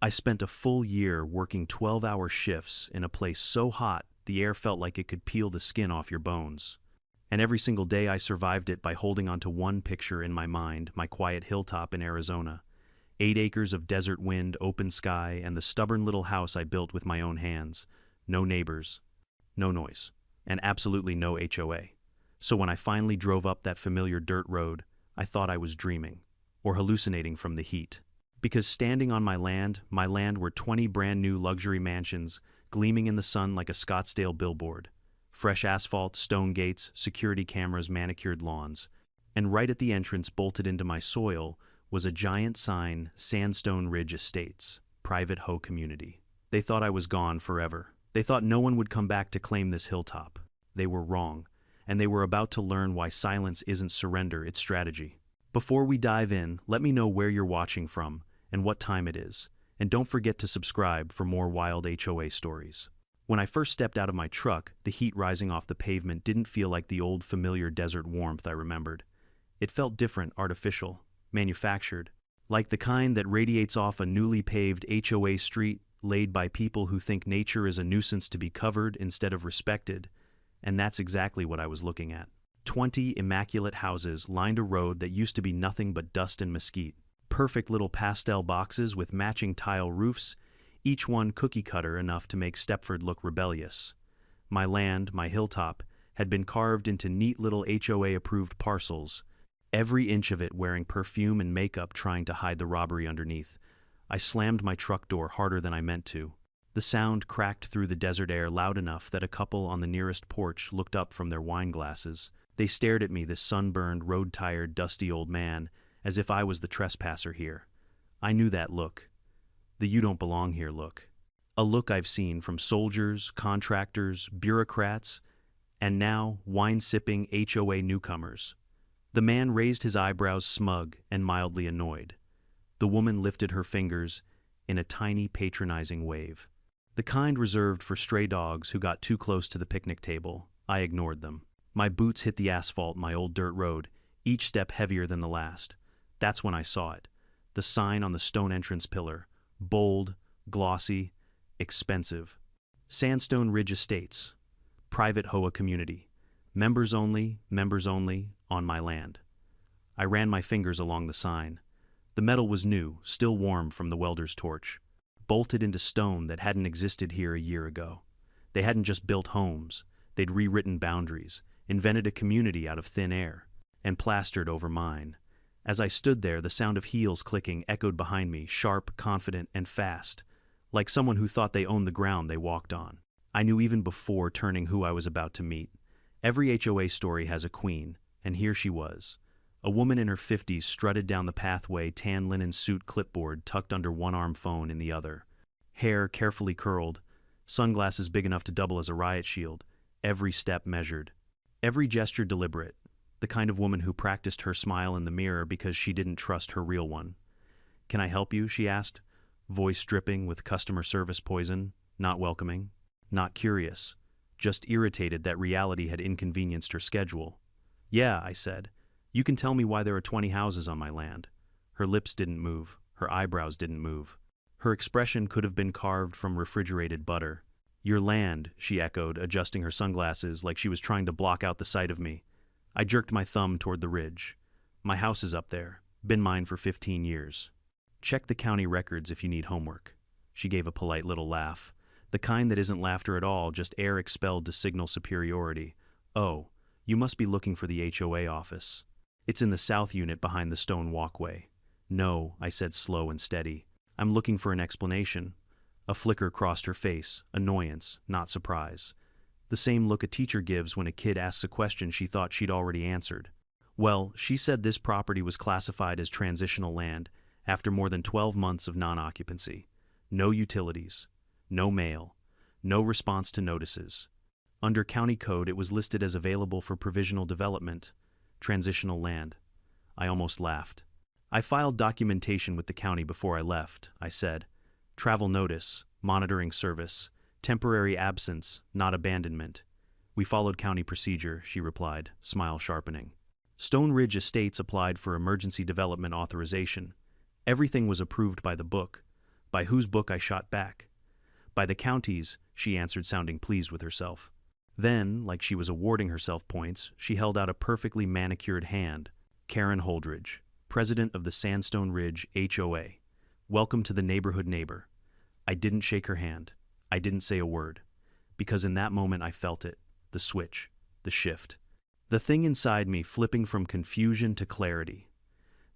I spent a full year working 12-hour shifts in a place so hot the air felt like it could peel the skin off your bones. And every single day I survived it by holding onto one picture in my mind, my quiet hilltop in Arizona. 8 acres of desert wind, open sky, and the stubborn little house I built with my own hands. No neighbors, no noise, and absolutely no HOA. So when I finally drove up that familiar dirt road, I thought I was dreaming, or hallucinating from the heat. Because standing on my land were 20 brand new luxury mansions, gleaming in the sun like a Scottsdale billboard. Fresh asphalt, stone gates, security cameras, manicured lawns. And right at the entrance, bolted into my soil, was a giant sign, Sandstone Ridge Estates, private HOA community. They thought I was gone forever. They thought no one would come back to claim this hilltop. They were wrong, and they were about to learn why silence isn't surrender, it's strategy. Before we dive in, let me know where you're watching from and what time it is, and don't forget to subscribe for more wild HOA stories. When I first stepped out of my truck, the heat rising off the pavement didn't feel like the old familiar desert warmth I remembered. It felt different, artificial, manufactured, like the kind that radiates off a newly paved HOA street laid by people who think nature is a nuisance to be covered instead of respected, and that's exactly what I was looking at. 20 immaculate houses lined a road that used to be nothing but dust and mesquite. Perfect little pastel boxes with matching tile roofs, each one cookie-cutter enough to make Stepford look rebellious. My land, my hilltop, had been carved into neat little HOA-approved parcels, every inch of it wearing perfume and makeup trying to hide the robbery underneath. I slammed my truck door harder than I meant to. The sound cracked through the desert air loud enough that a couple on the nearest porch looked up from their wine glasses. They stared at me, this sunburned, road-tired, dusty old man, as if I was the trespasser here. I knew that look. The "you don't belong here" look. A look I've seen from soldiers, contractors, bureaucrats, and now wine-sipping HOA newcomers. The man raised his eyebrows, smug and mildly annoyed. The woman lifted her fingers in a tiny patronizing wave. The kind reserved for stray dogs who got too close to the picnic table. I ignored them. My boots hit the asphalt, my old dirt road, each step heavier than the last. That's when I saw it. The sign on the stone entrance pillar. Bold, glossy, expensive. Sandstone Ridge Estates. Private HOA community. Members only, on my land. I ran my fingers along the sign. The metal was new, still warm from the welder's torch. Bolted into stone that hadn't existed here a year ago. They hadn't just built homes. They'd rewritten boundaries, invented a community out of thin air, and plastered over mine. As I stood there, the sound of heels clicking echoed behind me, sharp, confident, and fast, like someone who thought they owned the ground they walked on. I knew even before turning who I was about to meet. Every HOA story has a queen, and here she was. A woman in her 50s strutted down the pathway, tan linen suit, clipboard tucked under one arm, phone in the other. Hair carefully curled, sunglasses big enough to double as a riot shield, every step measured. Every gesture deliberate. The kind of woman who practiced her smile in the mirror because she didn't trust her real one. "Can I help you?" she asked, voice dripping with customer service poison, not welcoming, not curious, just irritated that reality had inconvenienced her schedule. "Yeah," I said. "You can tell me why there are 20 houses on my land." Her lips didn't move, her eyebrows didn't move. Her expression could have been carved from refrigerated butter. "Your land," she echoed, adjusting her sunglasses like she was trying to block out the sight of me. I jerked my thumb toward the ridge. "My house is up there. Been mine for 15 years. Check the county records if you need homework." She gave a polite little laugh, the kind that isn't laughter at all, just air expelled to signal superiority. "Oh, you must be looking for the HOA office. It's in the south unit behind the stone walkway." "No," I said, slow and steady. "I'm looking for an explanation." A flicker crossed her face, annoyance, not surprise. The same look a teacher gives when a kid asks a question she thought she'd already answered. "Well, she said this property was classified as transitional land after more than 12 months of non-occupancy. No utilities, no mail, no response to notices. Under county code, it was listed as available for provisional development, transitional land." I almost laughed. "I filed documentation with the county before I left," I said. "Travel notice, monitoring service, temporary absence, not abandonment." "We followed county procedure," she replied, smile sharpening. Stone Ridge Estates applied for emergency development authorization. Everything was approved by the book, By whose book? I shot back. By the county's, she answered, sounding pleased with herself. Then, like she was awarding herself points, she held out a perfectly manicured hand. Karen Holdridge, president of the Sandstone Ridge HOA. Welcome to the neighborhood neighbor. I didn't shake her hand. I didn't say a word. Because in that moment I felt it. The switch. The shift. The thing inside me flipping from confusion to clarity.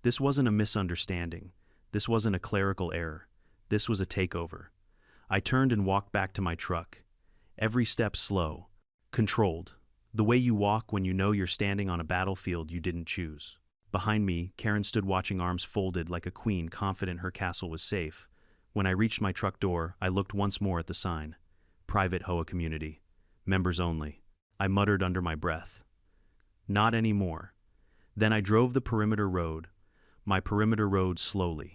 This wasn't a misunderstanding. This wasn't a clerical error. This was a takeover. I turned and walked back to my truck. Every step slow. Controlled. The way you walk when you know you're standing on a battlefield you didn't choose. Behind me, Karen stood watching, arms folded like a queen, confident her castle was safe. When I reached my truck door, I looked once more at the sign. Private HOA community. Members only. I muttered under my breath. Not anymore. Then I drove the perimeter road. My perimeter road slowly.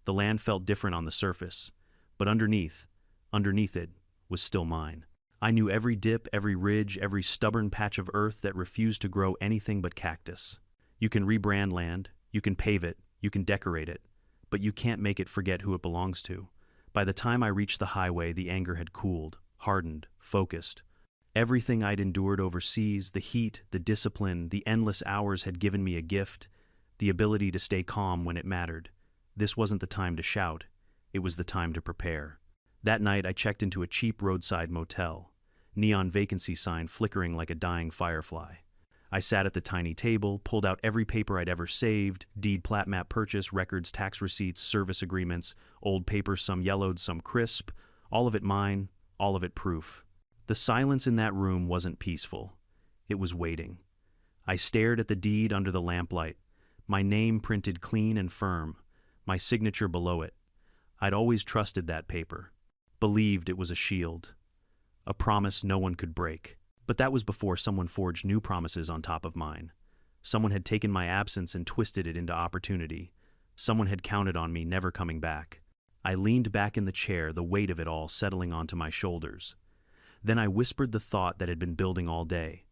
The land felt different on the surface, but underneath it, was still mine. I knew every dip, every ridge, every stubborn patch of earth that refused to grow anything but cactus. You can rebrand land, you can pave it, you can decorate it, but you can't make it forget who it belongs to. By the time I reached the highway, the anger had cooled, hardened, focused. Everything I'd endured overseas, the heat, the discipline, the endless hours had given me a gift, the ability to stay calm when it mattered. This wasn't the time to shout, it was the time to prepare. That night I checked into a cheap roadside motel, neon vacancy sign flickering like a dying firefly. I sat at the tiny table, pulled out every paper I'd ever saved, deed, plat map purchase, records, tax receipts, service agreements, old papers, some yellowed, some crisp, all of it mine, all of it proof. The silence in that room wasn't peaceful. It was waiting. I stared at the deed under the lamplight, my name printed clean and firm, my signature below it. I'd always trusted that paper. Believed it was a shield, a promise no one could break. But that was before someone forged new promises on top of mine. Someone had taken my absence and twisted it into opportunity. Someone had counted on me never coming back. I leaned back in the chair, the weight of it all settling onto my shoulders. Then I whispered the thought that had been building all day.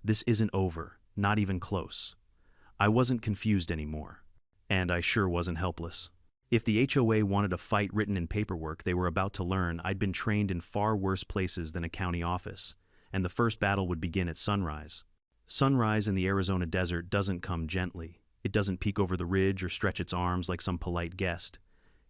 This isn't over, not even close. I wasn't confused anymore. And I sure wasn't helpless. If the HOA wanted a fight written in paperwork, they were about to learn I'd been trained in far worse places than a county office, and the first battle would begin at sunrise. Sunrise in the Arizona desert doesn't come gently. It doesn't peek over the ridge or stretch its arms like some polite guest.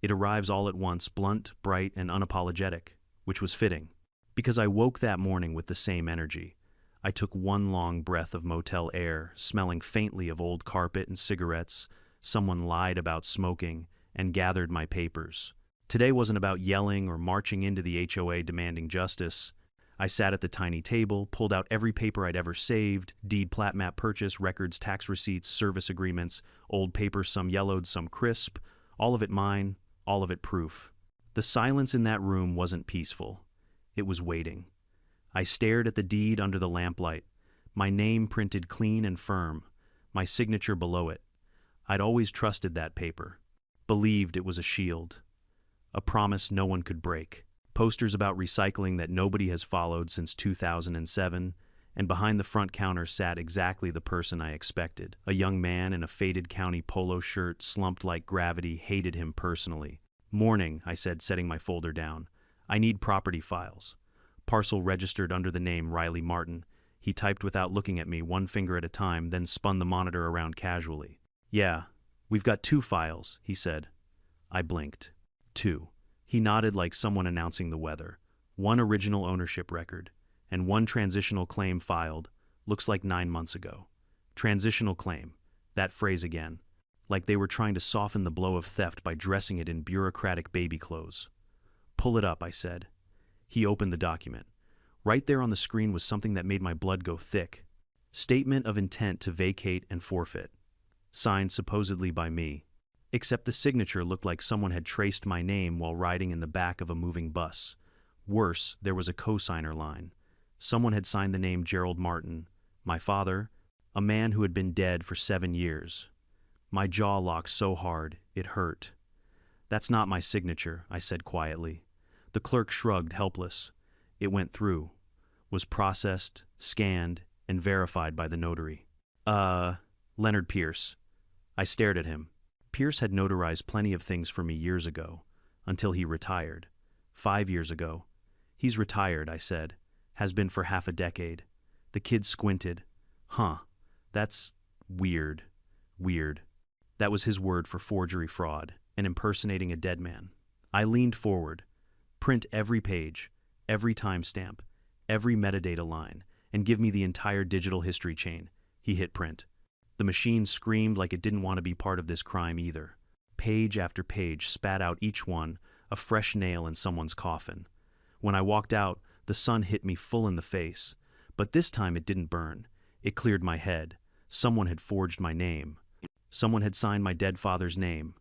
It arrives all at once, blunt, bright, and unapologetic, which was fitting. Because I woke that morning with the same energy. I took one long breath of motel air, smelling faintly of old carpet and cigarettes. Someone lied about smoking, and gathered my papers. Today wasn't about yelling or marching into the HOA demanding justice. I sat at the tiny table, pulled out every paper I'd ever saved, deed, plat map purchase, records, tax receipts, service agreements, old papers, some yellowed, some crisp, all of it mine, all of it proof. The silence in that room wasn't peaceful. It was waiting. I stared at the deed under the lamplight, my name printed clean and firm, my signature below it. I'd always trusted that paper. Believed it was a shield, a promise no one could break. Posters about recycling that nobody has followed since 2007, and behind the front counter sat exactly the person I expected. A young man in a faded county polo shirt, slumped like gravity, hated him personally. Morning, I said, setting my folder down. I need property files. Parcel registered under the name Riley Martin. He typed without looking at me, one finger at a time, then spun the monitor around casually. Yeah. We've got 2 files, he said. I blinked. 2. He nodded like someone announcing the weather. 1 original ownership record, and 1 transitional claim filed, looks like 9 months ago. Transitional claim, that phrase again, like they were trying to soften the blow of theft by dressing it in bureaucratic baby clothes. Pull it up, I said. He opened the document. Right there on the screen was something that made my blood go thick. Statement of intent to vacate and forfeit. Signed supposedly by me. Except the signature looked like someone had traced my name while riding in the back of a moving bus. Worse, there was a co-signer line. Someone had signed the name Gerald Martin, my father, a man who had been dead for 7 years. My jaw locked so hard, it hurt. That's not my signature, I said quietly. The clerk shrugged, helpless. It went through, was processed, scanned, and verified by the notary. Leonard Pierce. I stared at him. Pierce had notarized plenty of things for me years ago. until he retired. 5 years ago. He's retired, I said. Has been for half a decade. The kid squinted. Huh. That's weird. Weird. That was his word for forgery fraud and impersonating a dead man. I leaned forward. Print every page, every timestamp, every metadata line, and give me the entire digital history chain. He hit print. The machine screamed like it didn't want to be part of this crime either. Page after page spat out each one, a fresh nail in someone's coffin. When I walked out, the sun hit me full in the face. But this time it didn't burn. It cleared my head. Someone had forged my name. Someone had signed my dead father's name.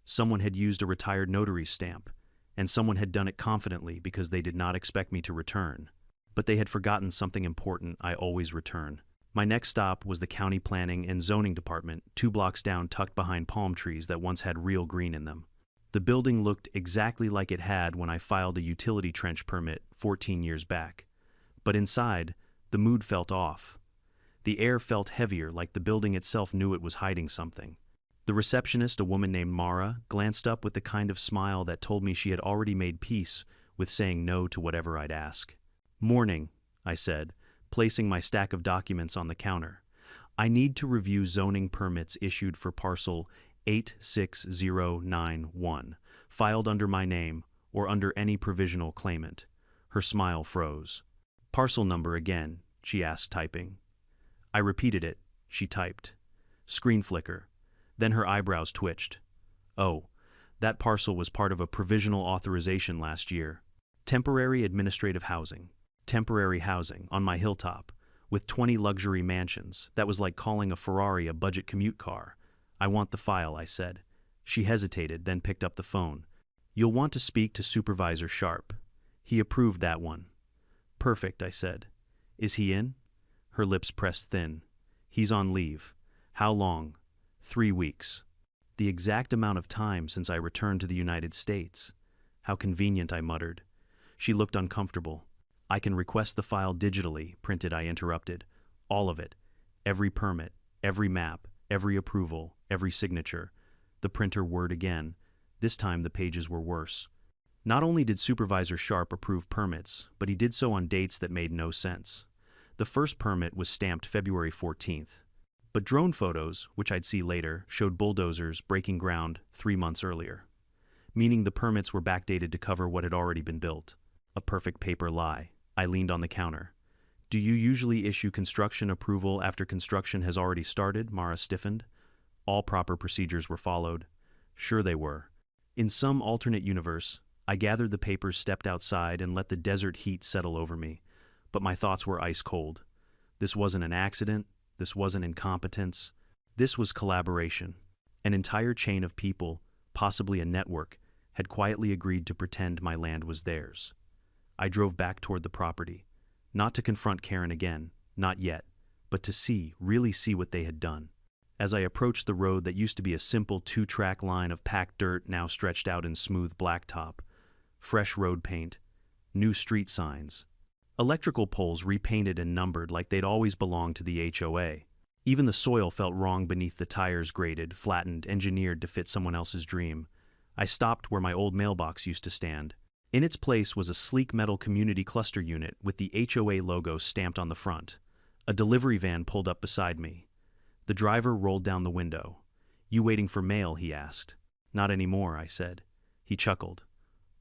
Someone had used a retired notary's stamp. And someone had done it confidently because they did not expect me to return. But they had forgotten something important I always return. My next stop was the County Planning and Zoning Department, 2 blocks down, tucked behind palm trees that once had real green in them. The building looked exactly like it had when I filed a utility trench permit 14 years back. But inside, the mood felt off. The air felt heavier, like the building itself knew it was hiding something. The receptionist, a woman named Mara, glanced up with the kind of smile that told me she had already made peace with saying no to whatever I'd ask. "Morning," I said, placing my stack of documents on the counter. "I need to review zoning permits issued for parcel 86091, filed under my name or under any provisional claimant." Her smile froze. "Parcel number again," she asked, typing. I repeated it. She typed. Screen flicker. Then her eyebrows twitched. "Oh, that parcel was part of a provisional authorization last year. Temporary administrative housing. Temporary housing on my hilltop, with 20 luxury mansions. That was like calling a Ferrari a budget commute car. I want the file," I said. She hesitated, then picked up the phone. "You'll want to speak to Supervisor Sharp. He approved that one." "Perfect," I said. "Is he in?" Her lips pressed thin. "He's on leave." "How long?" 3 weeks. The exact amount of time since I returned to the United States. "How convenient," I muttered. She looked uncomfortable. "I can request the file digitally," printed, I interrupted. "All of it. Every permit, every map, every approval, every signature." The printer whirred again. This time the pages were worse. Not only did Supervisor Sharp approve permits, but he did so on dates that made no sense. The first permit was stamped February 14th. But drone photos, which I'd see later, showed bulldozers breaking ground 3 months earlier. Meaning the permits were backdated to cover what had already been built. A perfect paper lie. I leaned on the counter. "Do you usually issue construction approval after construction has already started?" Mara stiffened. All proper procedures were followed. Sure they were. In some alternate universe, I gathered the papers, stepped outside, and let the desert heat settle over me. But my thoughts were ice cold. This wasn't an accident. This wasn't incompetence. This was collaboration. An entire chain of people, possibly a network, had quietly agreed to pretend my land was theirs. I drove back toward the property. Not to confront Karen again, not yet, but to see, really see what they had done. As I approached the road that used to be a simple 2-track line of packed dirt now stretched out in smooth blacktop, fresh road paint, new street signs, electrical poles repainted and numbered like they'd always belonged to the HOA. Even the soil felt wrong beneath the tires, graded, flattened, engineered to fit someone else's dream. I stopped where my old mailbox used to stand. In its place was a sleek metal community cluster unit with the HOA logo stamped on the front. A delivery van pulled up beside me. The driver rolled down the window. "You waiting for mail?" he asked. "Not anymore," I said. He chuckled.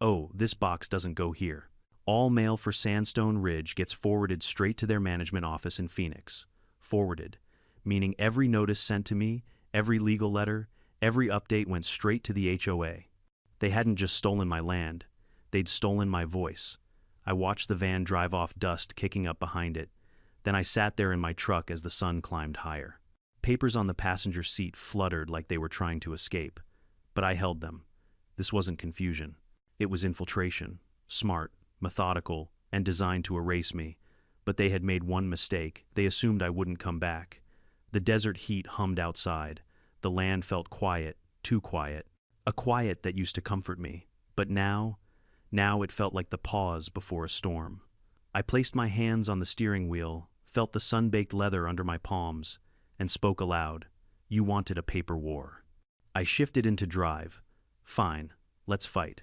"Oh, this box doesn't go here. All mail for Sandstone Ridge gets forwarded straight to their management office in Phoenix." Forwarded, meaning every notice sent to me, every legal letter, every update went straight to the HOA. They hadn't just stolen my land. They'd stolen my voice. I watched the van drive off, dust kicking up behind it. Then I sat there in my truck as the sun climbed higher. Papers on the passenger seat fluttered like they were trying to escape. But I held them. This wasn't confusion. It was infiltration. Smart, methodical, and designed to erase me. But they had made one mistake. They assumed I wouldn't come back. The desert heat hummed outside. The land felt quiet, too quiet. A quiet that used to comfort me. But now it felt like the pause before a storm. I placed my hands on the steering wheel, felt the sun-baked leather under my palms, and spoke aloud. "You wanted a paper war." I shifted into drive. "Fine, let's fight."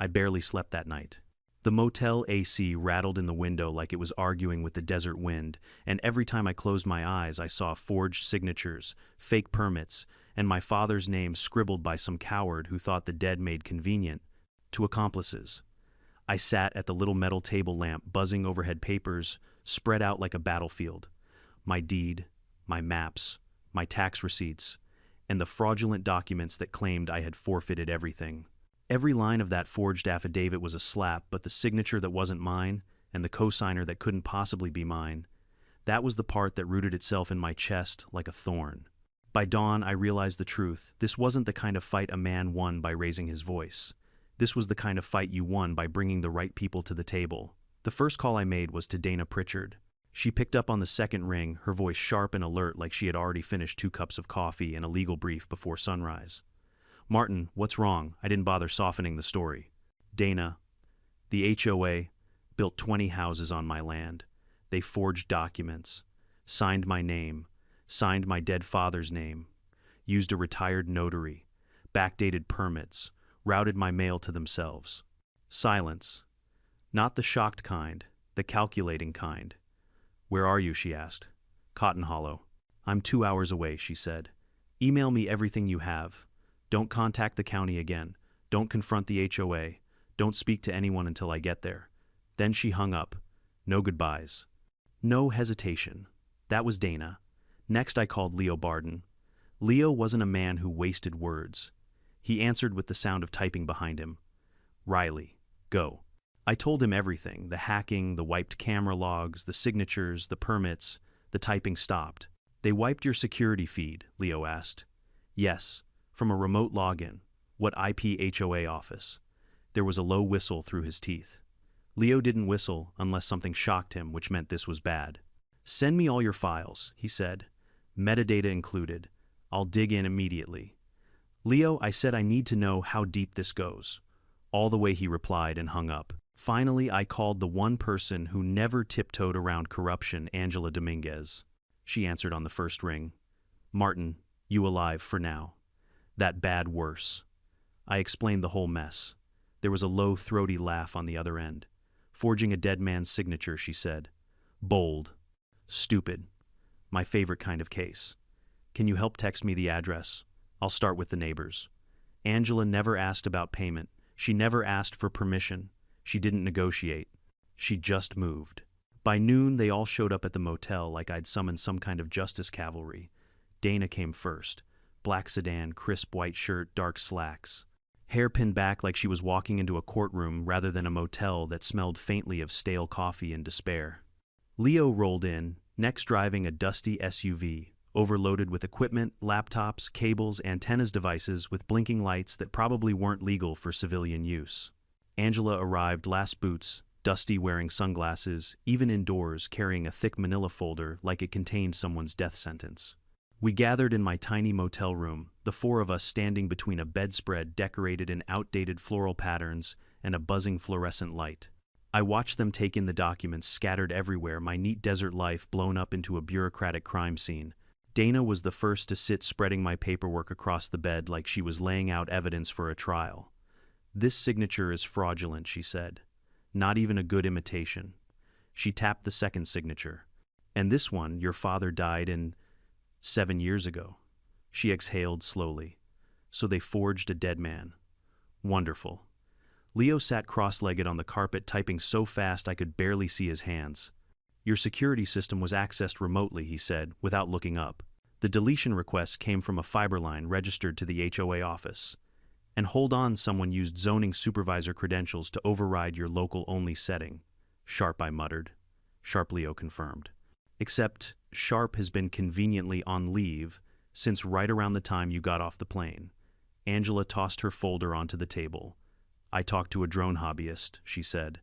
I barely slept that night. The motel AC rattled in the window like it was arguing with the desert wind, and every time I closed my eyes I saw forged signatures, fake permits, and my father's name scribbled by some coward who thought the dead made convenient to accomplices. I sat at the little metal table lamp buzzing overhead papers, spread out like a battlefield. My deed, my maps, my tax receipts, and the fraudulent documents that claimed I had forfeited everything. Every line of that forged affidavit was a slap, but the signature that wasn't mine, and the cosigner that couldn't possibly be mine, that was the part that rooted itself in my chest like a thorn. By dawn, I realized the truth. This wasn't the kind of fight a man won by raising his voice. This was the kind of fight you won by bringing the right people to the table. The first call I made was to Dana Pritchard. She picked up on the second ring, her voice sharp and alert like she had already finished 2 cups of coffee and a legal brief before sunrise. "Martin, what's wrong?" I didn't bother softening the story. "Dana, the HOA built 20 houses on my land. They forged documents, signed my name, signed my dead father's name, used a retired notary, backdated permits, routed my mail to themselves." Silence. Not the shocked kind, the calculating kind. "Where are you?" she asked. "Cotton Hollow." "I'm 2 hours away," she said. "Email me everything you have. Don't contact the county again. Don't confront the HOA. Don't speak to anyone until I get there." Then she hung up. No goodbyes. No hesitation. That was Dana. Next I called Leo Barden. Leo wasn't a man who wasted words. He answered with the sound of typing behind him. "Riley, go." I told him everything, the hacking, the wiped camera logs, the signatures, the permits. The typing stopped. "They wiped your security feed?" Leo asked. "Yes, from a remote login. What IP HOA office?" There was a low whistle through his teeth. Leo didn't whistle unless something shocked him, which meant this was bad. "Send me all your files," he said. "Metadata included. I'll dig in immediately." "Leo," I said, "I need to know how deep this goes." All the way he replied and hung up. Finally, I called the one person who never tiptoed around corruption, Angela Dominguez. She answered on the first ring. "Martin, you alive for now. That bad worse." I explained the whole mess. There was a low, throaty laugh on the other end. "Forging a dead man's signature," she said. "Bold. Stupid. My favorite kind of case. Can you help text me the address? I'll start with the neighbors." Angela never asked about payment. She never asked for permission. She didn't negotiate. She just moved. By noon, they all showed up at the motel like I'd summoned some kind of justice cavalry. Dana came first. Black sedan, crisp white shirt, dark slacks. Hair pinned back like she was walking into a courtroom rather than a motel that smelled faintly of stale coffee and despair. Leo rolled in, next driving a dusty SUV, overloaded with equipment, laptops, cables, antennas, devices with blinking lights that probably weren't legal for civilian use. Angela arrived last boots, dusty, wearing sunglasses, even indoors carrying a thick manila folder like it contained someone's death sentence. We gathered in my tiny motel room, the 4 of us standing between a bedspread decorated in outdated floral patterns and a buzzing fluorescent light. I watched them take in the documents scattered everywhere, my neat desert life blown up into a bureaucratic crime scene. Dana was the first to sit, spreading my paperwork across the bed like she was laying out evidence for a trial. "This signature is fraudulent," she said. "Not even a good imitation." She tapped the second signature. "And this one, your father died in 7 years ago." She exhaled slowly. "So they forged a dead man. Wonderful." Leo sat cross-legged on the carpet, typing so fast I could barely see his hands. "Your security system was accessed remotely," he said, without looking up. "The deletion request came from a fiber line registered to the HOA office. And hold on, someone used zoning supervisor credentials to override your local-only setting." "Sharp," I muttered. "Sharp," Leo confirmed. "Except Sharp has been conveniently on leave since right around the time you got off the plane." Angela tossed her folder onto the table. "I talked to a drone hobbyist," she said.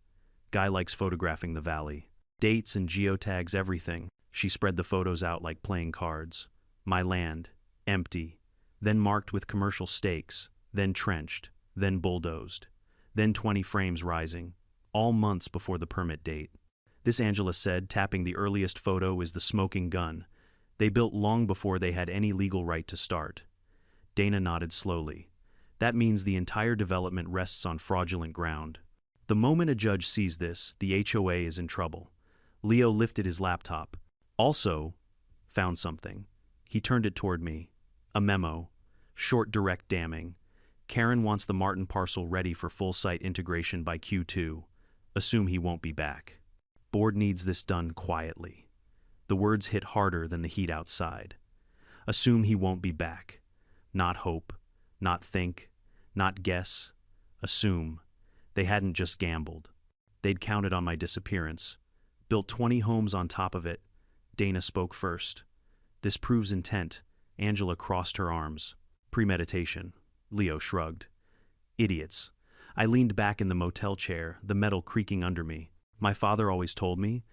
"Guy likes photographing the valley. Dates and geotags, everything." She spread the photos out like playing cards. My land, empty, then marked with commercial stakes, then trenched, then bulldozed, then 20 frames rising, all months before the permit date. "This," Angela said, tapping the earliest photo, "is the smoking gun. They built long before they had any legal right to start." Dana nodded slowly. That means the entire development rests on fraudulent ground. The moment a judge sees this, the HOA is in trouble. Leo lifted his laptop. Also, found something. He turned it toward me. A memo. Short, direct, damning. Karen wants the Martin parcel ready for full site integration by Q2. Assume he won't be back. Board needs this done quietly. The words hit harder than the heat outside. Assume he won't be back. Not hope. Not think. Not guess. Assume. They hadn't just gambled. They'd counted on my disappearance. Built 20 homes on top of it. Dana spoke first. This proves intent. Angela crossed her arms. Premeditation. Leo shrugged. Idiots. I leaned back in the motel chair, the metal creaking under me. My father always told me,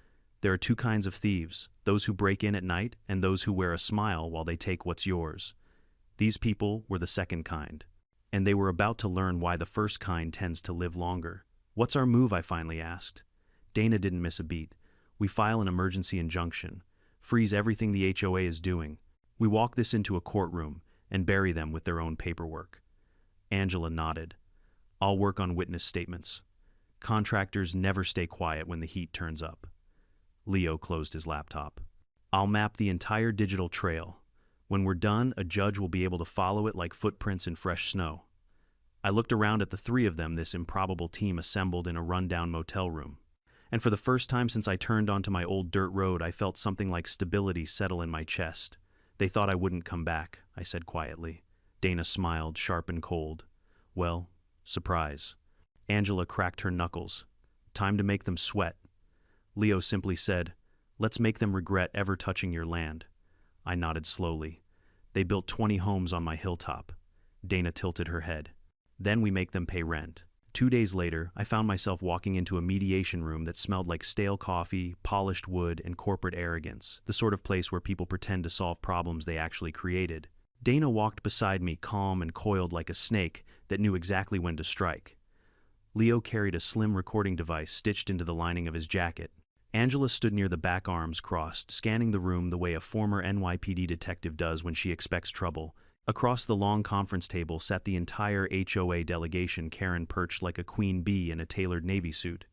there are two kinds of thieves, those who break in at night and those who wear a smile while they take what's yours. These people were the second kind. And they were about to learn why the first kind tends to live longer. What's our move, I finally asked. Dana didn't miss a beat. We file an emergency injunction. Freeze everything the HOA is doing. We walk this into a courtroom and bury them with their own paperwork. Angela nodded. I'll work on witness statements. Contractors never stay quiet when the heat turns up. Leo closed his laptop. I'll map the entire digital trail. When we're done, a judge will be able to follow it like footprints in fresh snow. I looked around at the three of them, this improbable team assembled in a rundown motel room. And for the first time since I turned onto my old dirt road, I felt something like stability settle in my chest. They thought I wouldn't come back, I said quietly. Dana smiled, sharp and cold. Well, surprise. Angela cracked her knuckles. Time to make them sweat. Leo simply said, let's make them regret ever touching your land. I nodded slowly. They built 20 homes on my hilltop. Dana tilted her head. Then we make them pay rent. 2 days later, I found myself walking into a mediation room that smelled like stale coffee, polished wood, and corporate arrogance, the sort of place where people pretend to solve problems they actually created. Dana walked beside me, calm and coiled like a snake that knew exactly when to strike. Leo carried a slim recording device stitched into the lining of his jacket. Angela stood near the back, arms crossed, scanning the room the way a former NYPD detective does when she expects trouble. Across the long conference table sat the entire HOA delegation, Karen perched like a queen bee in a tailored Navy suit.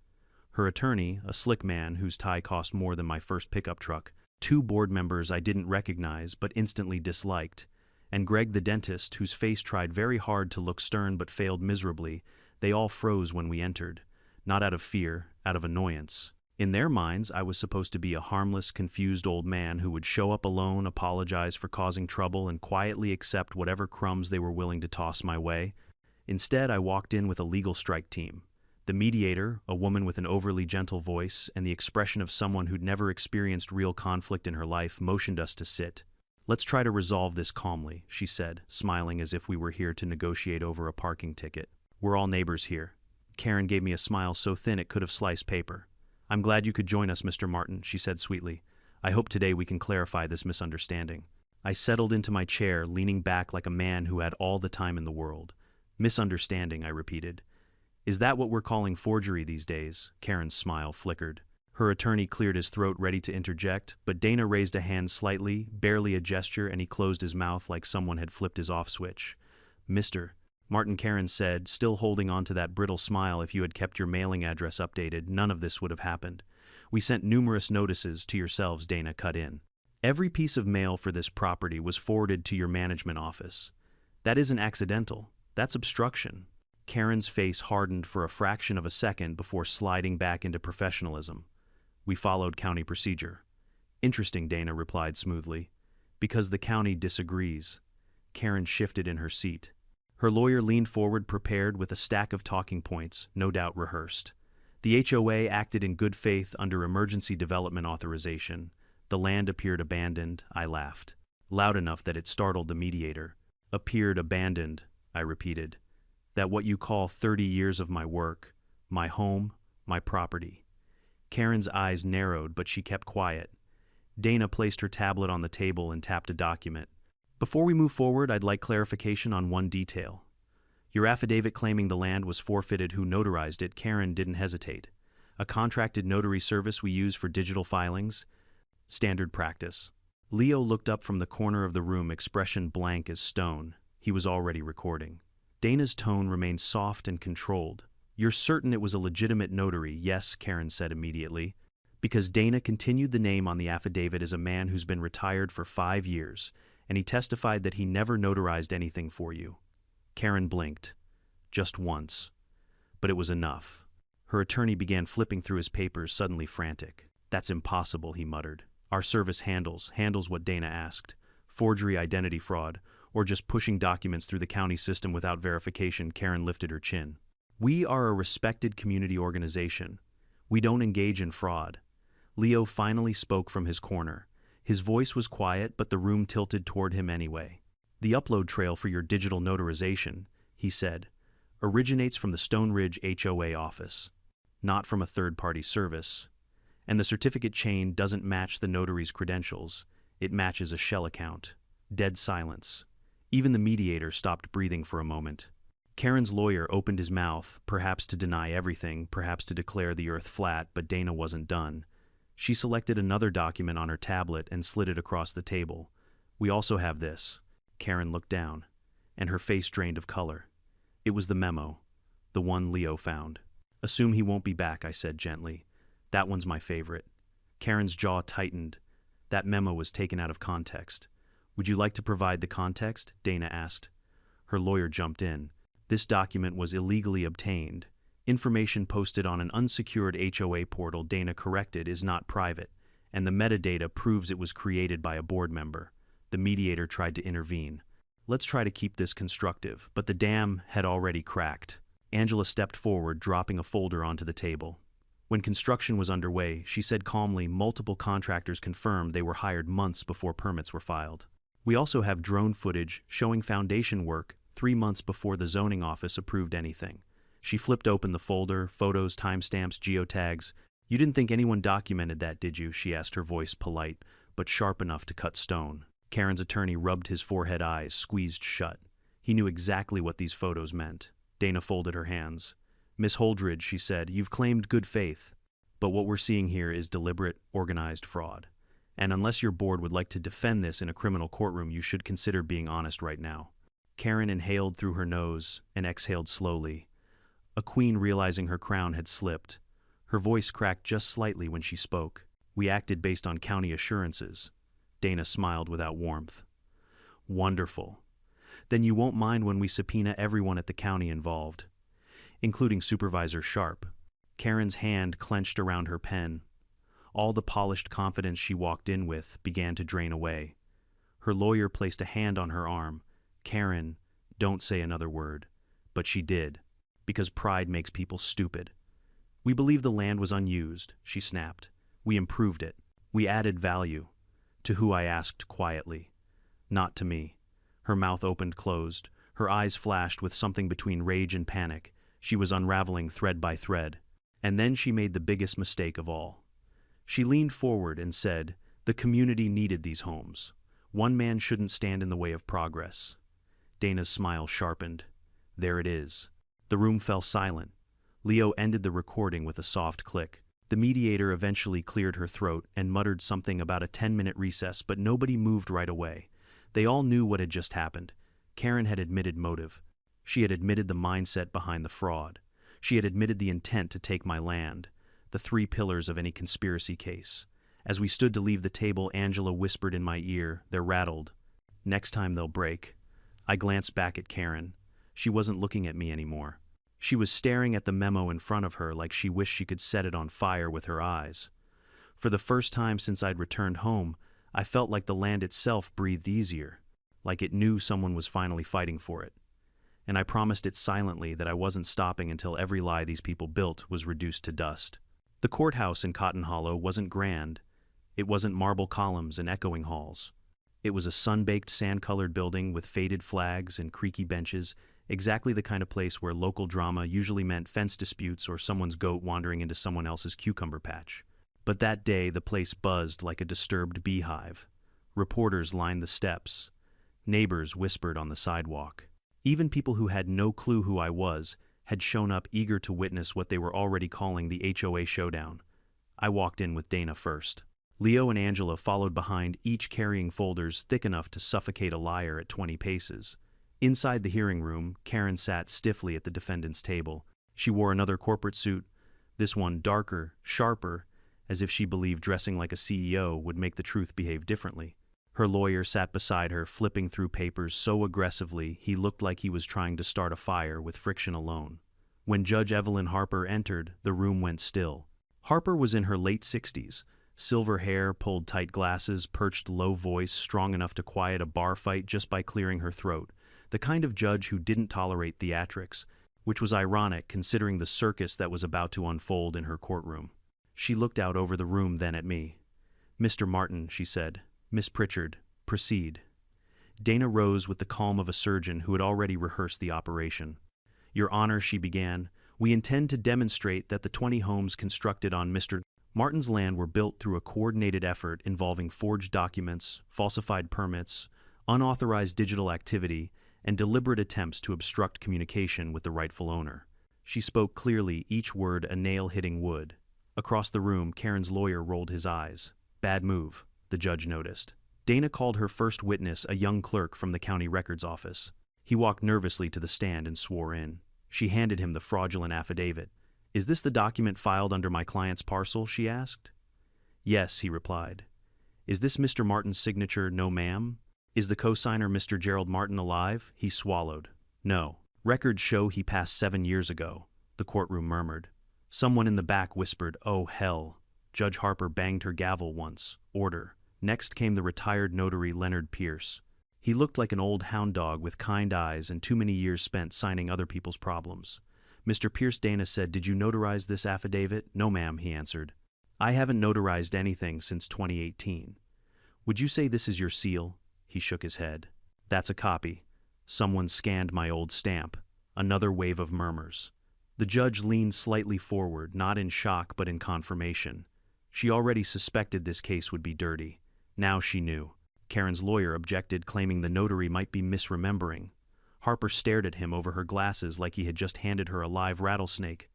Her attorney, a slick man whose tie cost more than my first pickup truck, 2 board members I didn't recognize but instantly disliked, and Greg the dentist, whose face tried very hard to look stern but failed miserably. They all froze when we entered, not out of fear, out of annoyance. In their minds, I was supposed to be a harmless, confused old man who would show up alone, apologize for causing trouble, and quietly accept whatever crumbs they were willing to toss my way. Instead, I walked in with a legal strike team. The mediator, a woman with an overly gentle voice and the expression of someone who'd never experienced real conflict in her life, motioned us to sit. Let's try to resolve this calmly, she said, smiling as if we were here to negotiate over a parking ticket. We're all neighbors here. Karen gave me a smile so thin it could have sliced paper. I'm glad you could join us, Mr. Martin, she said sweetly. I hope today we can clarify this misunderstanding. I settled into my chair, leaning back like a man who had all the time in the world. Misunderstanding, I repeated. Is that what we're calling forgery these days? Karen's smile flickered. Her attorney cleared his throat, ready to interject, but Dana raised a hand slightly, barely a gesture, and he closed his mouth like someone had flipped his off switch. Mr. Martin, Karen said, still holding on to that brittle smile, if you had kept your mailing address updated, none of this would have happened. We sent numerous notices to yourselves, Dana cut in. Every piece of mail for this property was forwarded to your management office. That isn't accidental. That's obstruction. Karen's face hardened for a fraction of a second before sliding back into professionalism. We followed county procedure. Interesting, Dana replied smoothly. Because the county disagrees. Karen shifted in her seat. Her lawyer leaned forward, prepared with a stack of talking points, no doubt rehearsed. The HOA acted in good faith under emergency development authorization. The land appeared abandoned, I laughed. Loud enough that it startled the mediator. Appeared abandoned, I repeated. That what you call 30 years of my work, my home, my property. Karen's eyes narrowed, but she kept quiet. Dana placed her tablet on the table and tapped a document. Before we move forward, I'd like clarification on one detail. Your affidavit claiming the land was forfeited, who notarized it? Karen didn't hesitate. A contracted notary service we use for digital filings? Standard practice. Leo looked up from the corner of the room, expression blank as stone. He was already recording. Dana's tone remained soft and controlled. "You're certain it was a legitimate notary?" "Yes," Karen said immediately. Because Dana continued the name on the affidavit as a man who's been retired for 5 years, and he testified that he never notarized anything for you. Karen blinked. Just once. But it was enough. Her attorney began flipping through his papers, suddenly frantic. "That's impossible," he muttered. "Our service handles what Dana asked. Forgery, identity fraud, or just pushing documents through the county system without verification." Karen lifted her chin. "We are a respected community organization. We don't engage in fraud." Leo finally spoke from his corner. His voice was quiet, but the room tilted toward him anyway. "The upload trail for your digital notarization," he said, "originates from the Stone Ridge HOA office, not from a third-party service. And the certificate chain doesn't match the notary's credentials. It matches a shell account." Dead silence. Even the mediator stopped breathing for a moment. Karen's lawyer opened his mouth, perhaps to deny everything, perhaps to declare the earth flat, but Dana wasn't done. She selected another document on her tablet and slid it across the table. "We also have this." Karen looked down, and her face drained of color. It was the memo, the one Leo found. "Assume he won't be back," I said gently. "That one's my favorite." Karen's jaw tightened. That memo was taken out of context. "Would you like to provide the context?" Dana asked. Her lawyer jumped in. "This document was illegally obtained. Information posted on an unsecured HOA portal," Dana corrected, "is not private, and the metadata proves it was created by a board member." The mediator tried to intervene. "Let's try to keep this constructive," but the dam had already cracked. Angela stepped forward, dropping a folder onto the table. When construction was underway, she said calmly, "Multiple contractors confirmed they were hired months before permits were filed. We also have drone footage showing foundation work 3 months before the zoning office approved anything." She flipped open the folder, photos, timestamps, geotags. "You didn't think anyone documented that, did you?" she asked, her voice polite, but sharp enough to cut stone. Karen's attorney rubbed his forehead, eyes squeezed shut. He knew exactly what these photos meant. Dana folded her hands. "Miss Holdridge," she said, "you've claimed good faith. But what we're seeing here is deliberate, organized fraud. And unless your board would like to defend this in a criminal courtroom, you should consider being honest right now." Karen inhaled through her nose and exhaled slowly. A queen realizing her crown had slipped. Her voice cracked just slightly when she spoke. "We acted based on county assurances." Dana smiled without warmth. "Wonderful. Then you won't mind when we subpoena everyone at the county involved, including Supervisor Sharp." Karen's hand clenched around her pen. All the polished confidence she walked in with began to drain away. Her lawyer placed a hand on her arm. "Karen, don't say another word." But she did. "Because pride makes people stupid. We believe the land was unused," she snapped. "We improved it. We added value." "To who?" I asked quietly. "Not to me." Her mouth opened, closed. Her eyes flashed with something between rage and panic. She was unraveling thread by thread. And then she made the biggest mistake of all. She leaned forward and said, "The community needed these homes. One man shouldn't stand in the way of progress." Dana's smile sharpened. "There it is." The room fell silent. Leo ended the recording with a soft click. The mediator eventually cleared her throat and muttered something about a 10-minute recess, but nobody moved right away. They all knew what had just happened. Karen had admitted motive. She had admitted the mindset behind the fraud. She had admitted the intent to take my land, the 3 pillars of any conspiracy case. As we stood to leave the table, Angela whispered in my ear, "They're rattled. Next time they'll break." I glanced back at Karen. She wasn't looking at me anymore. She was staring at the memo in front of her like she wished she could set it on fire with her eyes. For the first time since I'd returned home, I felt like the land itself breathed easier, like it knew someone was finally fighting for it. And I promised it silently that I wasn't stopping until every lie these people built was reduced to dust. The courthouse in Cotton Hollow wasn't grand. It wasn't marble columns and echoing halls. It was a sun-baked, sand-colored building with faded flags and creaky benches, exactly the kind of place where local drama usually meant fence disputes or someone's goat wandering into someone else's cucumber patch. But that day, the place buzzed like a disturbed beehive. Reporters lined the steps. Neighbors whispered on the sidewalk. Even people who had no clue who I was had shown up, eager to witness what they were already calling the HOA showdown. I walked in with Dana first. Leo and Angela followed behind, each carrying folders thick enough to suffocate a liar at 20 paces. Inside the hearing room, Karen sat stiffly at the defendant's table. She wore another corporate suit, this one darker, sharper, as if she believed dressing like a CEO would make the truth behave differently. Her lawyer sat beside her, flipping through papers so aggressively he looked like he was trying to start a fire with friction alone. When Judge Evelyn Harper entered, the room went still. Harper was in her late 60s, silver hair, pulled tight glasses, perched low voice, strong enough to quiet a bar fight just by clearing her throat. The kind of judge who didn't tolerate theatrics, which was ironic considering the circus that was about to unfold in her courtroom. She looked out over the room, then at me. "Mr. Martin," she said. "Miss Pritchard, proceed." Dana rose with the calm of a surgeon who had already rehearsed the operation. "Your Honor," she began, "we intend to demonstrate that the 20 homes constructed on Mr. Martin's land were built through a coordinated effort involving forged documents, falsified permits, unauthorized digital activity, and deliberate attempts to obstruct communication with the rightful owner." She spoke clearly, each word a nail hitting wood. Across the room, Karen's lawyer rolled his eyes. "Bad move," the judge noticed. Dana called her first witness, a young clerk from the county records office. He walked nervously to the stand and swore in. She handed him the fraudulent affidavit. "Is this the document filed under my client's parcel?" she asked. "Yes," he replied. "Is this Mr. Martin's signature?" "No, ma'am." "Is the co-signer Mr. Gerald Martin alive?" He swallowed. "No. Records show he passed 7 years ago," the courtroom murmured. Someone in the back whispered, "Oh, hell." Judge Harper banged her gavel once. "Order." Next came the retired notary Leonard Pierce. He looked like an old hound dog with kind eyes and too many years spent signing other people's problems. "Mr. Pierce," Dana said, "did you notarize this affidavit?" "No, ma'am," he answered. "I haven't notarized anything since 2018. Would you say this is your seal?" He shook his head. "That's a copy. Someone scanned my old stamp." Another wave of murmurs. The judge leaned slightly forward, not in shock but in confirmation. She already suspected this case would be dirty. Now she knew. Karen's lawyer objected, claiming the notary might be misremembering. Harper stared at him over her glasses like he had just handed her a live rattlesnake.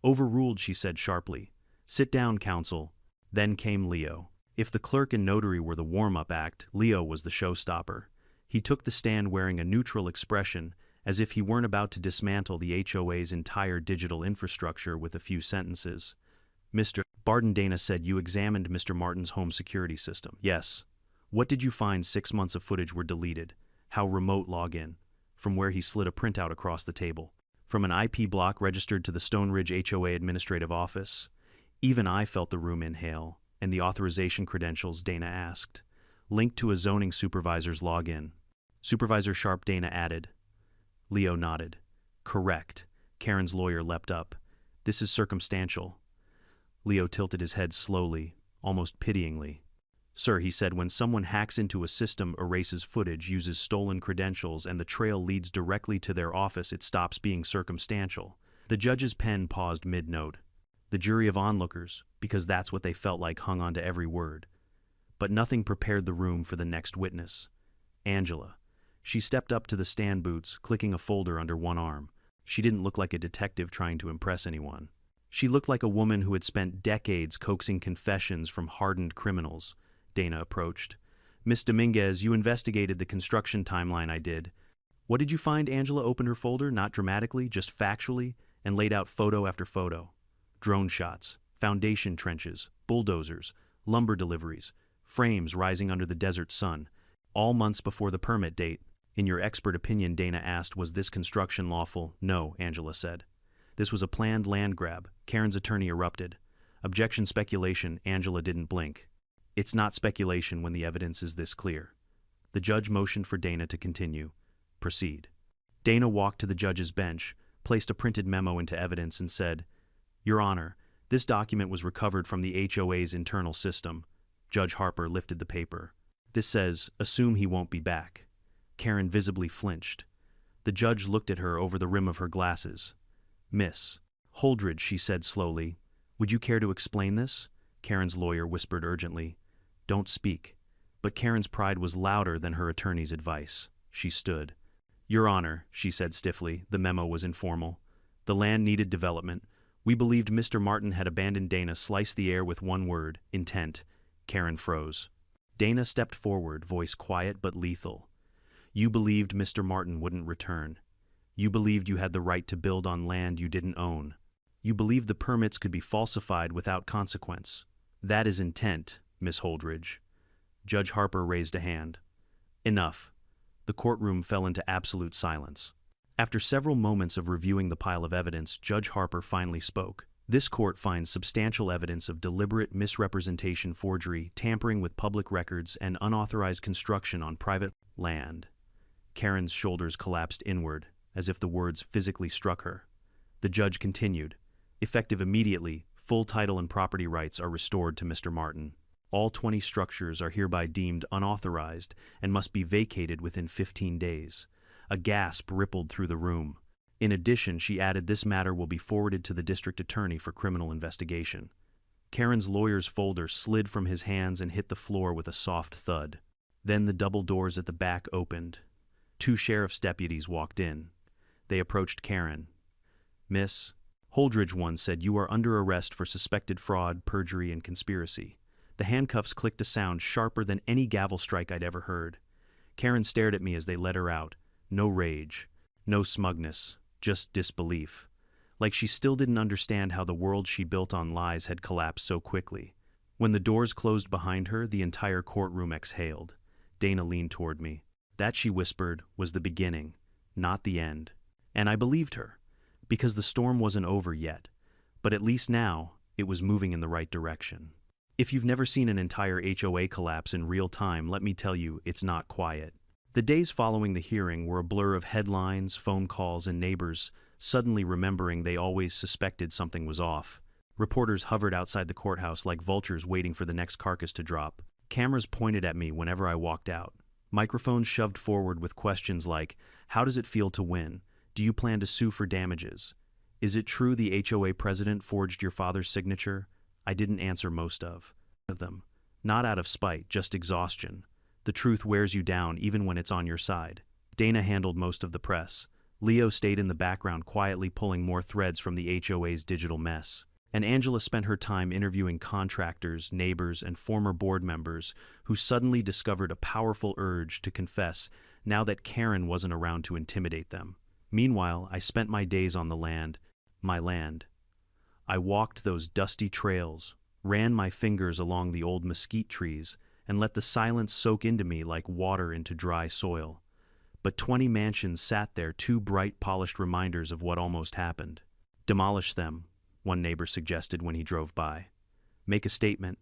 "Overruled," she said sharply. "Sit down, counsel." Then came Leo. If the clerk and notary were the warm-up act, Leo was the showstopper. He took the stand wearing a neutral expression, as if he weren't about to dismantle the HOA's entire digital infrastructure with a few sentences. "Mr. Barden," Dana said, "you examined Mr. Martin's home security system." "Yes." "What did you find? 6 months of footage were deleted. How remote login?" From where he slid a printout across the table. "From an IP block registered to the Stone Ridge HOA administrative office." Even I felt the room inhale. "And the authorization credentials?" Dana asked. "Linked to a zoning supervisor's login." "Supervisor Sharp," Dana added. Leo nodded. "Correct." Karen's lawyer leapt up. "This is circumstantial." Leo tilted his head slowly, almost pityingly. "Sir," he said, "when someone hacks into a system, erases footage, uses stolen credentials, and the trail leads directly to their office, it stops being circumstantial." The judge's pen paused mid-note. The jury of onlookers, because that's what they felt like, hung on to every word. But nothing prepared the room for the next witness. Angela. She stepped up to the stand boots, clicking a folder under one arm. She didn't look like a detective trying to impress anyone. She looked like a woman who had spent decades coaxing confessions from hardened criminals. Dana approached. "Miss Dominguez, you investigated the construction timeline I did. What did you find?" Angela opened her folder, not dramatically, just factually, and laid out photo after photo. Drone shots, foundation trenches, bulldozers, lumber deliveries, frames rising under the desert sun, all months before the permit date. "In your expert opinion," Dana asked, "was this construction lawful?" "No," Angela said. "This was a planned land grab." Karen's attorney erupted. "Objection, speculation." Angela didn't blink. "It's not speculation when the evidence is this clear." The judge motioned for Dana to continue. "Proceed." Dana walked to the judge's bench, placed a printed memo into evidence, and said, "Your Honor, this document was recovered from the HOA's internal system." Judge Harper lifted the paper. "This says, assume he won't be back." Karen visibly flinched. The judge looked at her over the rim of her glasses. "Miss Holdridge," she said slowly, "would you care to explain this?" Karen's lawyer whispered urgently, "Don't speak." But Karen's pride was louder than her attorney's advice. She stood. "Your Honor," she said stiffly, the memo was informal. "The land needed development. We believed Mr. Martin had abandoned." Dana sliced the air with one word, intent. Karen froze. Dana stepped forward, voice quiet but lethal. You believed Mr. Martin wouldn't return. You believed you had the right to build on land you didn't own. You believed the permits could be falsified without consequence. That is intent, Miss Holdridge. Judge Harper raised a hand. Enough. The courtroom fell into absolute silence. After several moments of reviewing the pile of evidence, Judge Harper finally spoke. This court finds substantial evidence of deliberate misrepresentation, forgery, tampering with public records, and unauthorized construction on private land. Karen's shoulders collapsed inward, as if the words physically struck her. The judge continued. Effective immediately, full title and property rights are restored to Mr. Martin. All 20 structures are hereby deemed unauthorized and must be vacated within 15 days. A gasp rippled through the room. In addition, she added, this matter will be forwarded to the district attorney for criminal investigation. Karen's lawyer's folder slid from his hands and hit the floor with a soft thud. Then the double doors at the back opened. 2 sheriff's deputies walked in. They approached Karen. Miss Holdridge, one said, you are under arrest for suspected fraud, perjury, and conspiracy. The handcuffs clicked a sound sharper than any gavel strike I'd ever heard. Karen stared at me as they led her out. No rage, no smugness, just disbelief. Like she still didn't understand how the world she built on lies had collapsed so quickly. When the doors closed behind her, the entire courtroom exhaled. Dana leaned toward me. That, she whispered, was the beginning, not the end. And I believed her, because the storm wasn't over yet. But at least now, it was moving in the right direction. If you've never seen an entire HOA collapse in real time, let me tell you, it's not quiet. The days following the hearing were a blur of headlines, phone calls, and neighbors suddenly remembering they always suspected something was off. Reporters hovered outside the courthouse like vultures waiting for the next carcass to drop. Cameras pointed at me whenever I walked out. Microphones shoved forward with questions like, how does it feel to win? Do you plan to sue for damages? Is it true the HOA president forged your father's signature? I didn't answer most of them. Not out of spite, just exhaustion. The truth wears you down even when it's on your side. Dana handled most of the press. Leo stayed in the background quietly pulling more threads from the HOA's digital mess. And Angela spent her time interviewing contractors, neighbors, and former board members who suddenly discovered a powerful urge to confess now that Karen wasn't around to intimidate them. Meanwhile, I spent my days on the land, my land. I walked those dusty trails, ran my fingers along the old mesquite trees, and let the silence soak into me like water into dry soil. But 20 mansions sat there, 2 bright, polished reminders of what almost happened. Demolish them, one neighbor suggested when he drove by. Make a statement.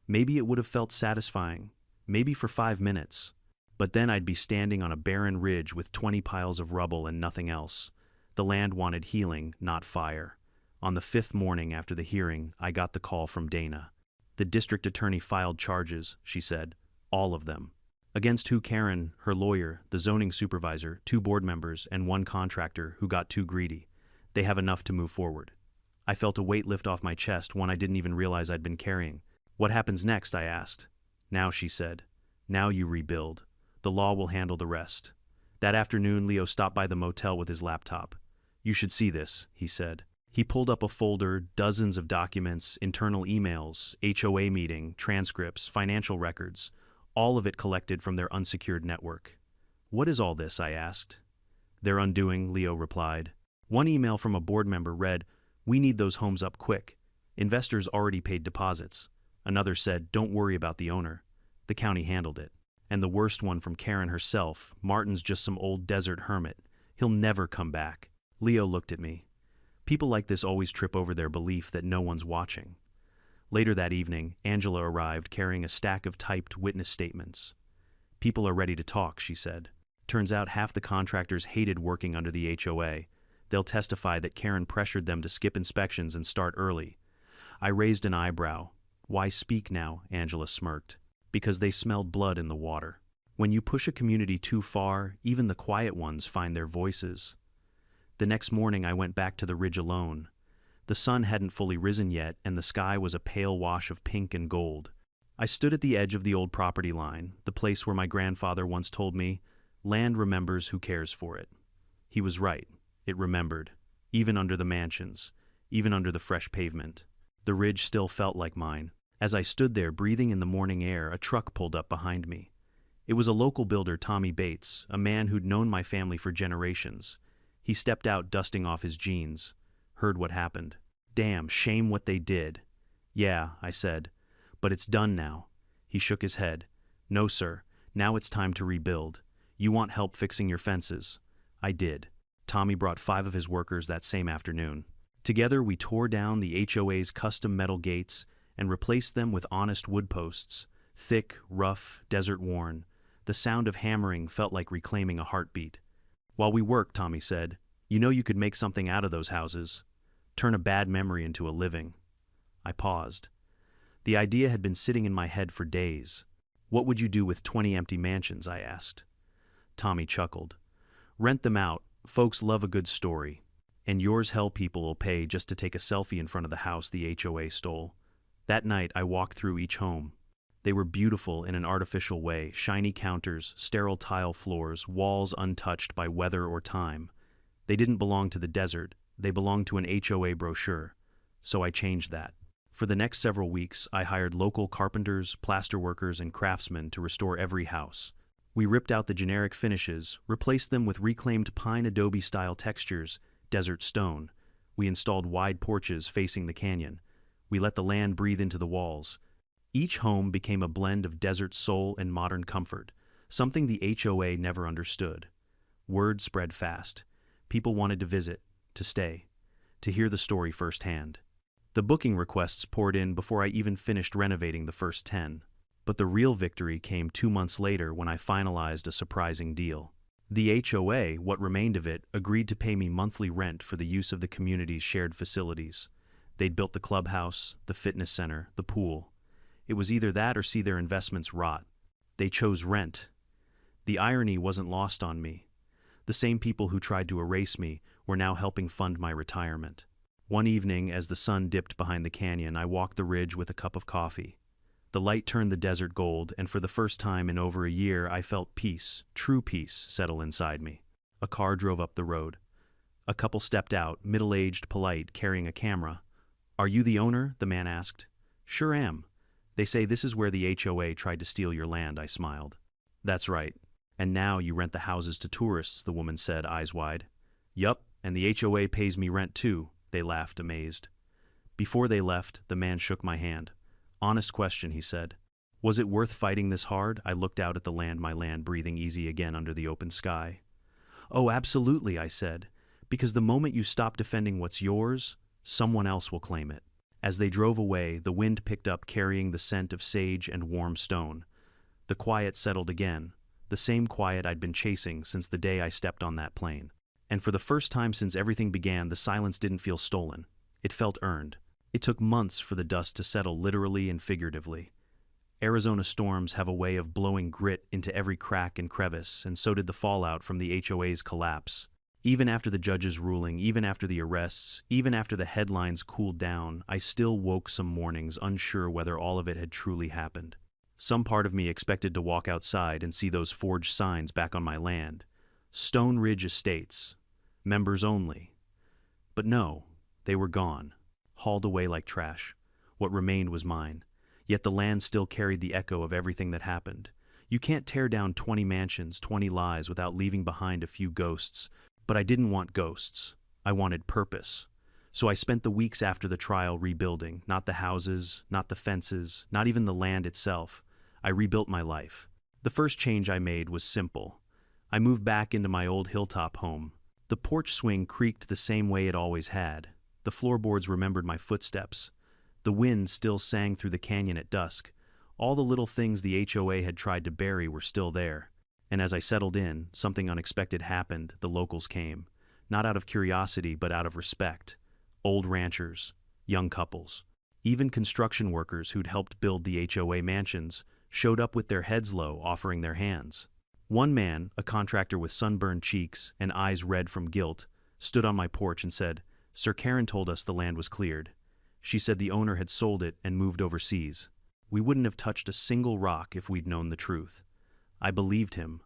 Maybe it would have felt satisfying, maybe for 5 minutes. But then I'd be standing on a barren ridge with 20 piles of rubble and nothing else. The land wanted healing, not fire. On the 5th morning after the hearing, I got the call from Dana. The district attorney filed charges, she said. All of them. Against who? Karen, her lawyer, the zoning supervisor, 2 board members, and 1 contractor who got too greedy. They have enough to move forward. I felt a weight lift off my chest, one I didn't even realize I'd been carrying. What happens next? I asked. Now, she said. Now you rebuild. The law will handle the rest. That afternoon, Leo stopped by the motel with his laptop. You should see this, he said. He pulled up a folder, dozens of documents, internal emails, HOA meeting, transcripts, financial records, all of it collected from their unsecured network. What is all this? I asked. Their undoing, Leo replied. One email from a board member read, we need those homes up quick. Investors already paid deposits. Another said, don't worry about the owner. The county handled it. And the worst one from Karen herself, Martin's just some old desert hermit. He'll never come back. Leo looked at me. People like this always trip over their belief that no one's watching. Later that evening, Angela arrived carrying a stack of typed witness statements. People are ready to talk, she said. Turns out half the contractors hated working under the HOA. They'll testify that Karen pressured them to skip inspections and start early. I raised an eyebrow. Why speak now? Angela smirked. Because they smelled blood in the water. When you push a community too far, even the quiet ones find their voices. The next morning I went back to the ridge alone. The sun hadn't fully risen yet, and the sky was a pale wash of pink and gold. I stood at the edge of the old property line, the place where my grandfather once told me, land remembers who cares for it. He was right. It remembered, even under the mansions, even under the fresh pavement. The ridge still felt like mine. As I stood there breathing in the morning air, a truck pulled up behind me. It was a local builder, Tommy Bates, a man who'd known my family for generations. He stepped out dusting off his jeans. Heard what happened. Damn, shame what they did. Yeah, I said. But it's done now. He shook his head. No, sir. Now it's time to rebuild. You want help fixing your fences? I did. Tommy brought 5 of his workers that same afternoon. Together we tore down the HOA's custom metal gates and replaced them with honest wood posts, thick, rough, desert-worn. The sound of hammering felt like reclaiming a heartbeat. While we worked, Tommy said, you know you could make something out of those houses. Turn a bad memory into a living. I paused. The idea had been sitting in my head for days. What would you do with 20 empty mansions? I asked. Tommy chuckled. Rent them out. Folks love a good story. And yours hell people will pay just to take a selfie in front of the house the HOA stole. That night I walked through each home. They were beautiful in an artificial way, shiny counters, sterile tile floors, walls untouched by weather or time. They didn't belong to the desert, they belonged to an HOA brochure. So I changed that. For the next several weeks, I hired local carpenters, plasterworkers, and craftsmen to restore every house. We ripped out the generic finishes, replaced them with reclaimed pine adobe-style textures, desert stone. We installed wide porches facing the canyon. We let the land breathe into the walls. Each home became a blend of desert soul and modern comfort, something the HOA never understood. Word spread fast. People wanted to visit, to stay, to hear the story firsthand. The booking requests poured in before I even finished renovating the first 10. But the real victory came 2 months later when I finalized a surprising deal. The HOA, what remained of it, agreed to pay me monthly rent for the use of the community's shared facilities. They'd built the clubhouse, the fitness center, the pool. It was either that or see their investments rot. They chose rent. The irony wasn't lost on me. The same people who tried to erase me were now helping fund my retirement. One evening, as the sun dipped behind the canyon, I walked the ridge with a cup of coffee. The light turned the desert gold, and for the first time in over a year, I felt peace, true peace, settle inside me. A car drove up the road. A couple stepped out, middle-aged, polite, carrying a camera. Are you the owner? The man asked. Sure am. They say this is where the HOA tried to steal your land, I smiled. That's right. And now you rent the houses to tourists, the woman said, eyes wide. Yup, and the HOA pays me rent too, they laughed, amazed. Before they left, the man shook my hand. Honest question, he said. Was it worth fighting this hard? I looked out at the land, my land, breathing easy again under the open sky. Oh, absolutely, I said. Because the moment you stop defending what's yours, someone else will claim it. As they drove away, the wind picked up, carrying the scent of sage and warm stone. The quiet settled again, the same quiet I'd been chasing since the day I stepped on that plane. And for the first time since everything began, the silence didn't feel stolen. It felt earned. It took months for the dust to settle, literally and figuratively. Arizona storms have a way of blowing grit into every crack and crevice, and so did the fallout from the HOA's collapse. Even after the judge's ruling, even after the arrests, even after the headlines cooled down, I still woke some mornings unsure whether all of it had truly happened. Some part of me expected to walk outside and see those forged signs back on my land. Stone Ridge Estates. Members only. But no, they were gone. Hauled away like trash. What remained was mine. Yet the land still carried the echo of everything that happened. You can't tear down 20 mansions, 20 lies without leaving behind a few ghosts. But I didn't want ghosts. I wanted purpose. So I spent the weeks after the trial rebuilding, not the houses, not the fences, not even the land itself. I rebuilt my life. The first change I made was simple. I moved back into my old hilltop home. The porch swing creaked the same way it always had. The floorboards remembered my footsteps. The wind still sang through the canyon at dusk. All the little things the HOA had tried to bury were still there. And as I settled in, something unexpected happened. The locals came. Not out of curiosity, but out of respect. Old ranchers, young couples, even construction workers who'd helped build the HOA mansions showed up with their heads low, offering their hands. One man, a contractor with sunburned cheeks and eyes red from guilt, stood on my porch and said, Sir, Karen told us the land was cleared. She said the owner had sold it and moved overseas. We wouldn't have touched a single rock if we'd known the truth. I believed him.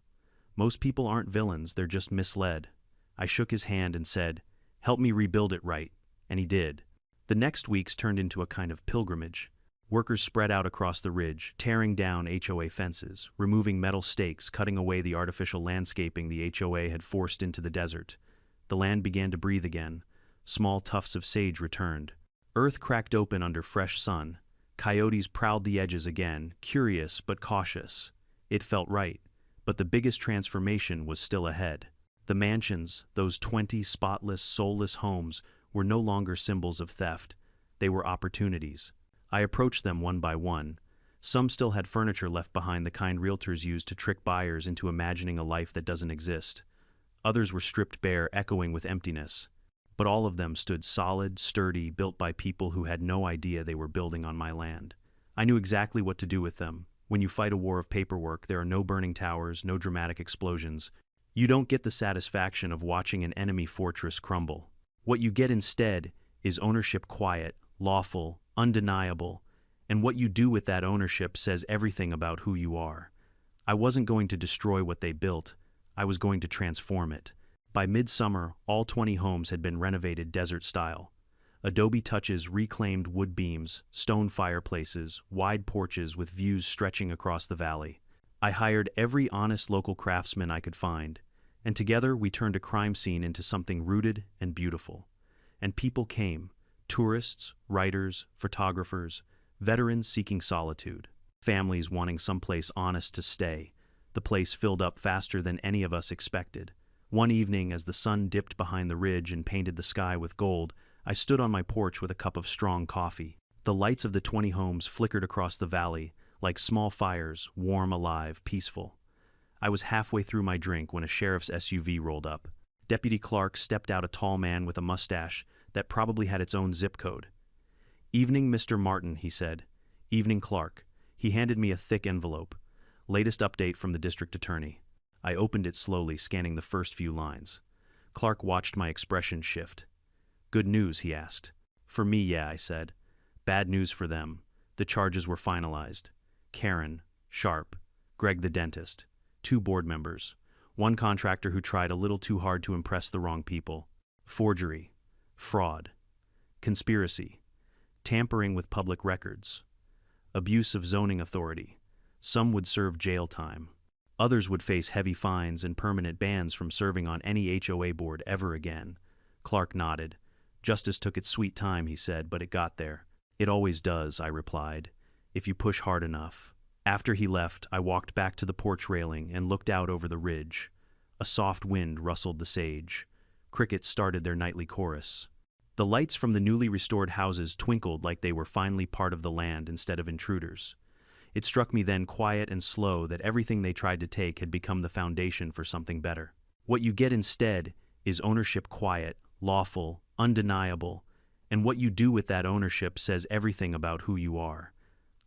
Most people aren't villains, they're just misled. I shook his hand and said, help me rebuild it right. And he did. The next weeks turned into a kind of pilgrimage. Workers spread out across the ridge, tearing down HOA fences, removing metal stakes, cutting away the artificial landscaping the HOA had forced into the desert. The land began to breathe again. Small tufts of sage returned. Earth cracked open under fresh sun. Coyotes prowled the edges again, curious but cautious. It felt right, but the biggest transformation was still ahead. The mansions, those 20 spotless, soulless homes, were no longer symbols of theft. They were opportunities. I approached them one by one. Some still had furniture left behind, the kind realtors use to trick buyers into imagining a life that doesn't exist. Others were stripped bare, echoing with emptiness. But all of them stood solid, sturdy, built by people who had no idea they were building on my land. I knew exactly what to do with them. When you fight a war of paperwork, there are no burning towers, no dramatic explosions. You don't get the satisfaction of watching an enemy fortress crumble. What you get instead is ownership, quiet, lawful, undeniable, and what you do with that ownership says everything about who you are. I wasn't going to destroy what they built. I was going to transform it. By midsummer, all 20 homes had been renovated desert style. Adobe touches, reclaimed wood beams, stone fireplaces, wide porches with views stretching across the valley. I hired every honest local craftsman I could find, and together we turned a crime scene into something rooted and beautiful. And people came, tourists, writers, photographers, veterans seeking solitude, families wanting someplace honest to stay. The place filled up faster than any of us expected. One evening, as the sun dipped behind the ridge and painted the sky with gold, I stood on my porch with a cup of strong coffee. The lights of the 20 homes flickered across the valley, like small fires, warm, alive, peaceful. I was halfway through my drink when a sheriff's SUV rolled up. Deputy Clark stepped out, a tall man with a mustache that probably had its own zip code. "Evening, Mr. Martin," he said. "Evening, Clark." He handed me a thick envelope. Latest update from the district attorney. I opened it slowly, scanning the first few lines. Clark watched my expression shift. "Good news?" he asked. "For me, yeah," I said. "Bad news for them. The charges were finalized. Karen, Sharp, Greg the dentist, 2 board members, 1 contractor who tried a little too hard to impress the wrong people, forgery, fraud, conspiracy, tampering with public records, abuse of zoning authority. Some would serve jail time. Others would face heavy fines and permanent bans from serving on any HOA board ever again." Clark nodded. "Justice took its sweet time," he said, "but it got there." "It always does," I replied, "if you push hard enough." After he left, I walked back to the porch railing and looked out over the ridge. A soft wind rustled the sage. Crickets started their nightly chorus. The lights from the newly restored houses twinkled like they were finally part of the land instead of intruders. It struck me then, quiet and slow, that everything they tried to take had become the foundation for something better. What you get instead is ownership, quiet, lawful, undeniable, and what you do with that ownership says everything about who you are.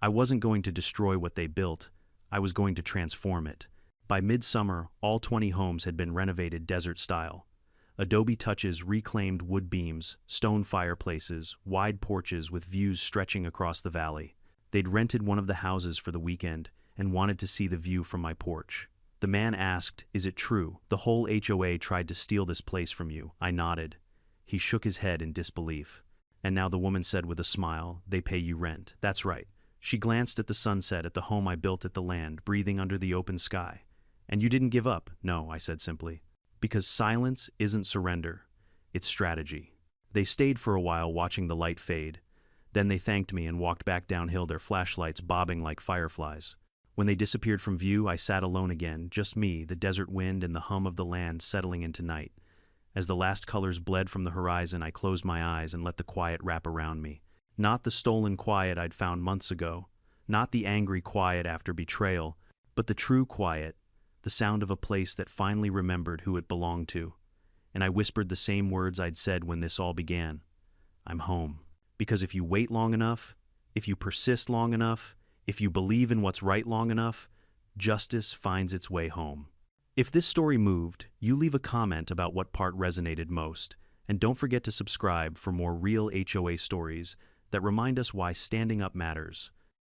I wasn't going to destroy what they built. I was going to transform it. By midsummer, all 20 homes had been renovated desert style. Adobe touches, reclaimed wood beams, stone fireplaces, wide porches with views stretching across the valley. They'd rented one of the houses for the weekend and wanted to see the view from my porch. The man asked, "Is it true? The whole HOA tried to steal this place from you?" I nodded. He shook his head in disbelief. "And now," the woman said with a smile, "they pay you rent." "That's right." She glanced at the sunset, at the home I built, at the land, breathing under the open sky. "And you didn't give up?" "No," I said simply. "Because silence isn't surrender. It's strategy." They stayed for a while, watching the light fade. Then they thanked me and walked back downhill, their flashlights bobbing like fireflies. When they disappeared from view, I sat alone again, just me, the desert wind, and the hum of the land settling into night. As the last colors bled from the horizon, I closed my eyes and let the quiet wrap around me. Not the stolen quiet I'd found months ago, not the angry quiet after betrayal, but the true quiet, the sound of a place that finally remembered who it belonged to. And I whispered the same words I'd said when this all began. "I'm home." Because if you wait long enough, if you persist long enough, if you believe in what's right long enough, justice finds its way home. If this story moved, you leave a comment about what part resonated most, and don't forget to subscribe for more real HOA stories that remind us why standing up matters.